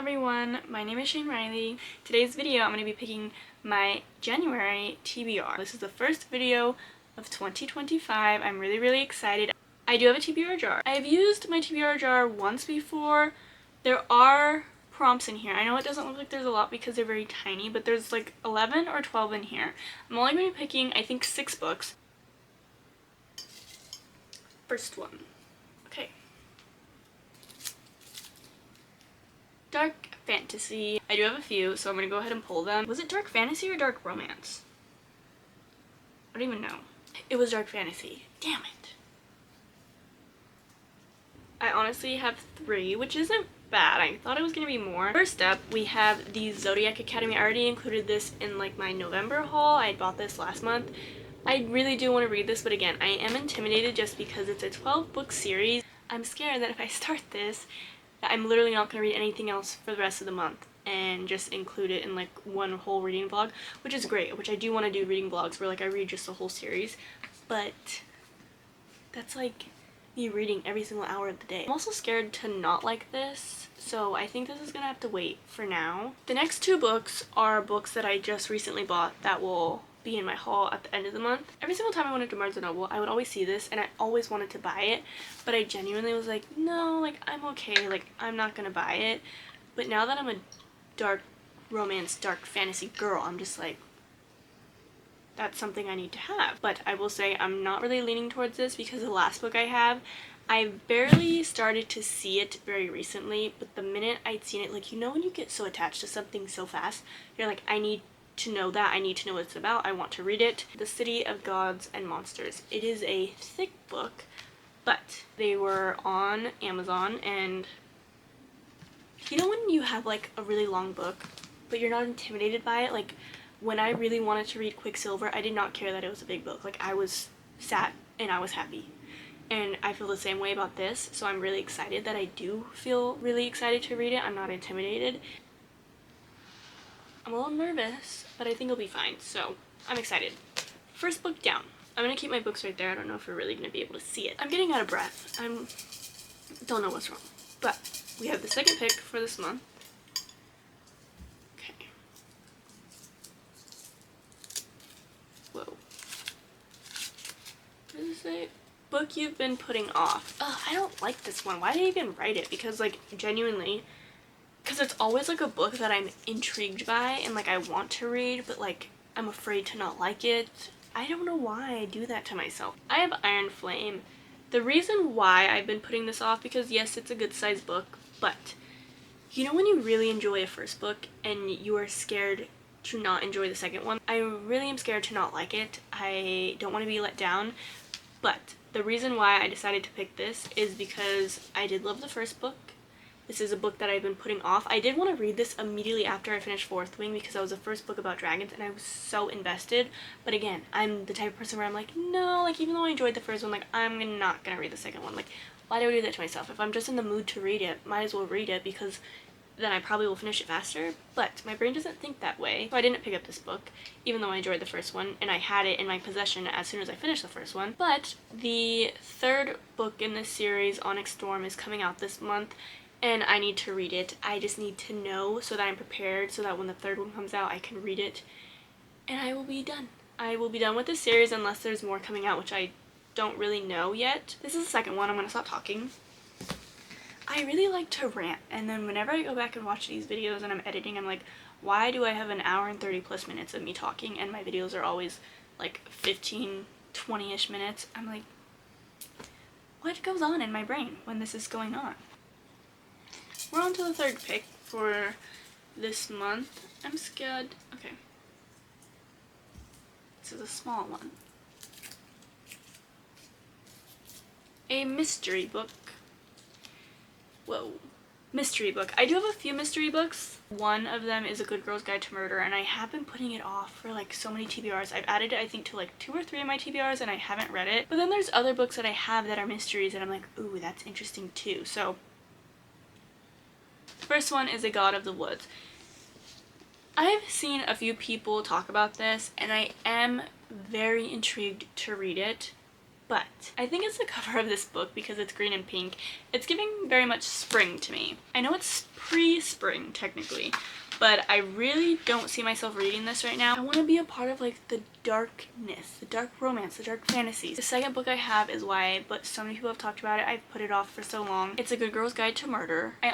everyone, my name is ShaineRiley. Today's video I'm going to be picking my January TBR. This is the first video of 2025. I'm really excited. I do have a TBR jar. I've used my TBR jar once before. There are prompts in here. I know it doesn't look like there's a lot because they're very tiny, but there's like 11 or 12 in here. I'm only going to be picking, I think, 6 books. First one. Okay. Dark fantasy. I do have a few, so I'm going to go ahead and pull them. Was it dark fantasy or dark romance? I don't even know. It was dark fantasy. Damn it. I honestly have 3, which isn't bad. I thought it was going to be more. First up, we have the Zodiac Academy. I already included this in like my November haul. I bought this last month. I really do want to read this, but again, I am intimidated just because it's a 12-book series. I'm scared that if I start this, I'm literally not going to read anything else for the rest of the month and just include it in like one whole reading vlog, which is great, which I do want to do reading vlogs where like I read just the whole series, but that's like me reading every single hour of the day. I'm also scared to not like this, so I think this is going to have to wait for now. The next 2 books are books that I just recently bought that will be in my haul at the end of the month. Every single time I went to Barnes & Noble, I would always see this and I always wanted to buy it, but I genuinely was like, no, like I'm okay, like I'm not gonna buy it. But now that I'm a dark romance, dark fantasy girl, I'm just like, that's something I need to have. But I will say I'm not really leaning towards this because the last book I have, I barely started to see it very recently, but the minute I'd seen it, like, you know when you get so attached to something so fast, you're like, I need to know that, I need to know what it's about, I want to read it. The City of Gods and Monsters. It is a thick book, but they were on Amazon, and you know when you have like a really long book but you're not intimidated by it? Like when I really wanted to read Quicksilver, I did not care that it was a big book. Like I was sat and I was happy. And I feel the same way about this, so I'm really excited that I do feel really excited to read it. I'm not intimidated. I'm a little nervous, but I think it'll be fine, so I'm excited. First book down. I'm gonna keep my books right there. I don't know if we're really gonna be able to see it. I'm getting out of breath. Don't know what's wrong. But we have the second pick for this month. Okay. Whoa. What does it say? Book you've been putting off. Ugh, I don't like this one. Why did I even write it? Because like genuinely, because it's always like a book that I'm intrigued by and like I want to read, but like I'm afraid to not like it. I don't know why I do that to myself. I have Iron Flame. The reason why I've been putting this off, because yes, it's a good sized book, but you know when you really enjoy a first book and you are scared to not enjoy the second one? I really am scared to not like it. I don't want to be let down, but the reason why I decided to pick this is because I did love the first book. This is a book that I've been putting off. I did want to read this immediately after I finished Fourth Wing because that was the first book about dragons and I was so invested. But again, I'm the type of person where I'm like, no, like even though I enjoyed the first one, like I'm not gonna read the second one. Like, why do I do that to myself? If I'm just in the mood to read it, might as well read it because then I probably will finish it faster. But my brain doesn't think that way. So I didn't pick up this book, even though I enjoyed the first one and I had it in my possession as soon as I finished the first one. But the 3rd book in this series, Onyx Storm, is coming out this month. And I need to read it. I just need to know so that I'm prepared so that when the 3rd one comes out, I can read it. And I will be done. I will be done with this series unless there's more coming out, which I don't really know yet. This is the 2nd one. I'm going to stop talking. I really like to rant. And then whenever I go back and watch these videos and I'm editing, I'm like, why do I have an hour and 30 plus minutes of me talking and my videos are always like 15, 20-ish minutes? I'm like, what goes on in my brain when this is going on? We're on to the 3rd pick for this month. I'm scared. Okay. This is a small one. A mystery book. Whoa. Mystery book. I do have a few mystery books. One of them is A Good Girl's Guide to Murder, and I have been putting it off for like so many TBRs. I've added it I think to like 2 or 3 of my TBRs and I haven't read it. But then there's other books that I have that are mysteries and I'm like, ooh, that's interesting too. So first one is A God of the Woods. I've seen a few people talk about this and I am very intrigued to read it. but I think it's the cover of this book because it's green and pink. It's giving very much spring to me. I know it's pre-spring technically, but I really don't see myself reading this right now. I want to be a part of like the darkness, the dark romance, the dark fantasies. The second book I have is YA, but so many people have talked about it. I've put it off for so long. It's A Good Girl's Guide to Murder. I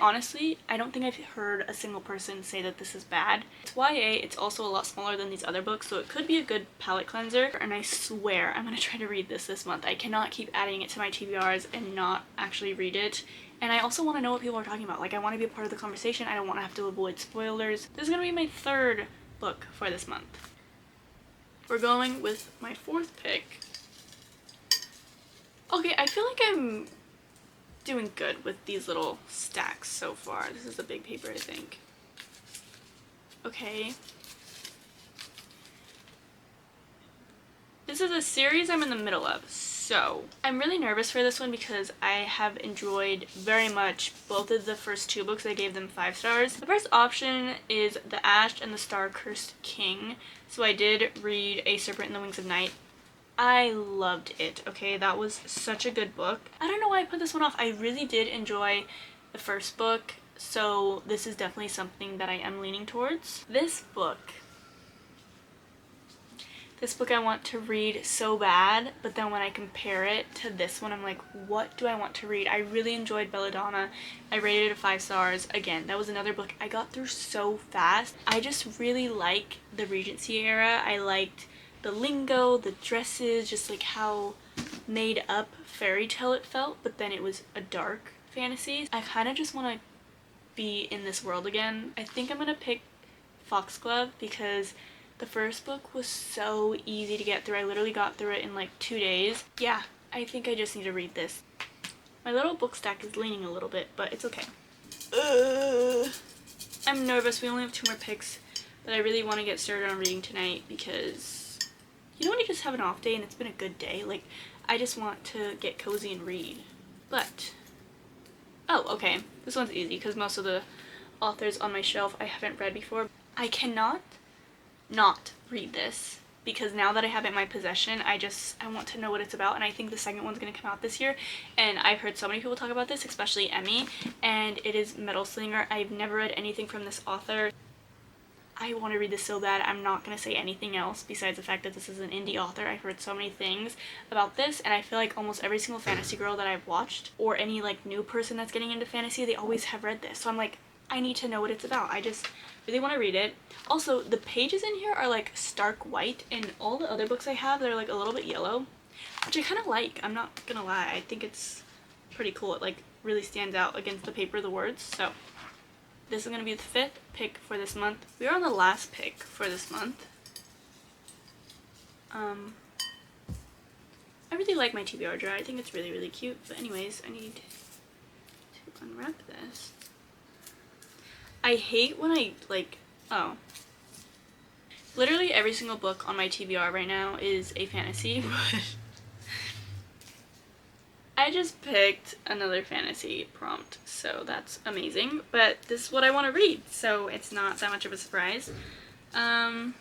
don't think I've heard a single person say that this is bad. It's YA, it's also a lot smaller than these other books, so it could be a good palate cleanser, and I swear I'm gonna try to read this month. I cannot keep adding it to my TBRs and not actually read it. And I also want to know what people are talking about. Like, I want to be a part of the conversation. I don't want to have to avoid spoilers. This is going to be my third book for this month. We're going with my fourth pick. Okay, I feel like I'm doing good with these little stacks so far. This is a big paper, I think. Okay. This is a series I'm in the middle of. So, I'm really nervous for this one because I have enjoyed very much both of the first two books. I gave them 5 stars. The first option is The Ash and the Star-Cursed King. So I did read A Serpent in the Wings of Night. I loved it, okay? That was such a good book. I don't know why I put this one off. I really did enjoy the first book, so this is definitely something that I am leaning towards. This book I want to read so bad, but then when I compare it to this one, I'm like, what do I want to read? I really enjoyed Belladonna. I rated it 5 stars. Again, that was another book I got through so fast. I just really like the Regency era. I liked the lingo, the dresses, just like how made up fairy tale it felt, but then it was a dark fantasy. I kind of just want to be in this world again. I think I'm going to pick Foxglove because the first book was so easy to get through. I literally got through it in like 2 days. Yeah, I think I just need to read this. My little book stack is leaning a little bit, but it's okay. I'm nervous. We only have 2 more picks, but I really want to get started on reading tonight because, you know, when you just have an off day and it's been a good day, like, I just want to get cozy and read. But, oh, okay. This one's easy because most of the authors on my shelf I haven't read before. I cannot not read this because now that I have it in my possession, I want to know what it's about, and I think the second one's going to come out this year, and I've heard so many people talk about this, especially Emmy, and it is Metal Slinger. I've never read anything from this author. I want to read this so bad. I'm not going to say anything else besides the fact that this is an indie author. I've heard so many things about this, and I feel like almost every single fantasy girl that I've watched, or any like new person that's getting into fantasy, they always have read this, so I'm like, I need to know what it's about. I just really want to read it. Also, the pages in here are like stark white, and all the other books I have, they're like a little bit yellow, which I kind of like. I'm not gonna lie. I think it's pretty cool. It like really stands out against the paper, the words. So this is gonna be the 5th pick for this month. We are on the last pick for this month. I really like my TBR jar. I think it's really, really cute. But anyways, I need to unwrap this. I hate when literally every single book on my TBR right now is a fantasy, but I just picked another fantasy prompt, so that's amazing, but this is what I want to read, so it's not that much of a surprise. Damn.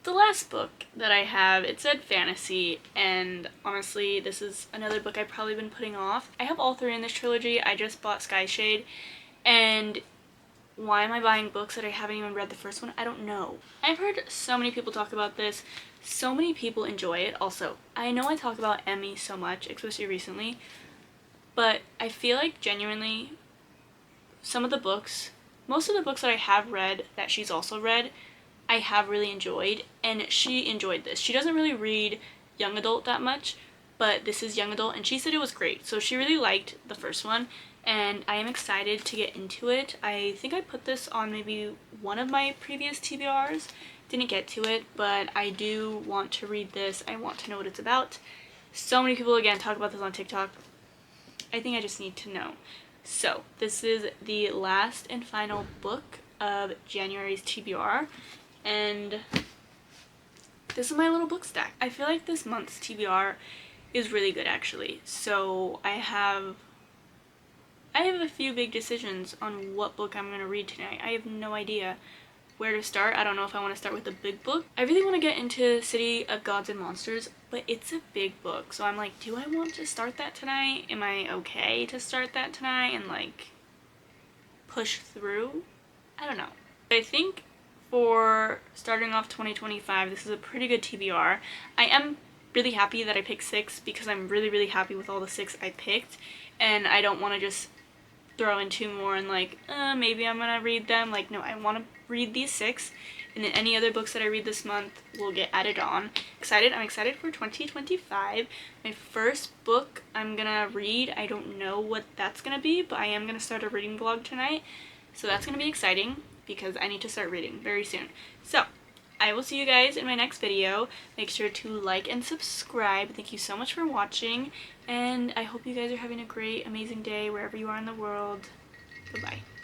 The last book that I have, it said fantasy, and honestly, this is another book I've probably been putting off. I have all 3 in this trilogy. I just bought Sky Shade, and why am I buying books that I haven't even read the first one? I don't know. I've heard so many people talk about this. So many people enjoy it. Also, I know I talk about Emmy so much, especially recently, but I feel like genuinely most of the books that I have read that she's also read, I have really enjoyed, and she enjoyed this. She doesn't really read young adult that much, but this is young adult, and she said it was great. So she really liked the first one, and I am excited to get into it. I think I put this on maybe one of my previous TBRs. Didn't get to it, but I do want to read this. I want to know what it's about. So many people, again, talk about this on TikTok. I think I just need to know. So this is the last and final book of January's TBR. And this is my little book stack. I feel like this month's TBR is really good, actually. So I have a few big decisions on what book I'm going to read tonight. I have no idea. where to start. I don't know if I want to start with a big book. I really want to get into City of Gods and Monsters, but it's a big book. So I'm like, do I want to start that tonight? Am I okay to start that tonight and like push through? I don't know. I think for starting off 2025, this is a pretty good TBR. I am really happy that I picked 6 because I'm really happy with all the 6 I picked, and I don't want to just throw in 2 more and like, maybe I'm gonna read them. Like, no, I want to read these 6, and then any other books that I read this month will get added on. I'm excited for 2025. My first book I'm gonna read, I don't know what that's gonna be, but I am gonna start a reading vlog tonight, so that's gonna be exciting because I need to start reading very soon. So I will see you guys in my next video. Make sure to like and subscribe. Thank you so much for watching, and I hope you guys are having a great, amazing day wherever you are in the world. Bye-bye.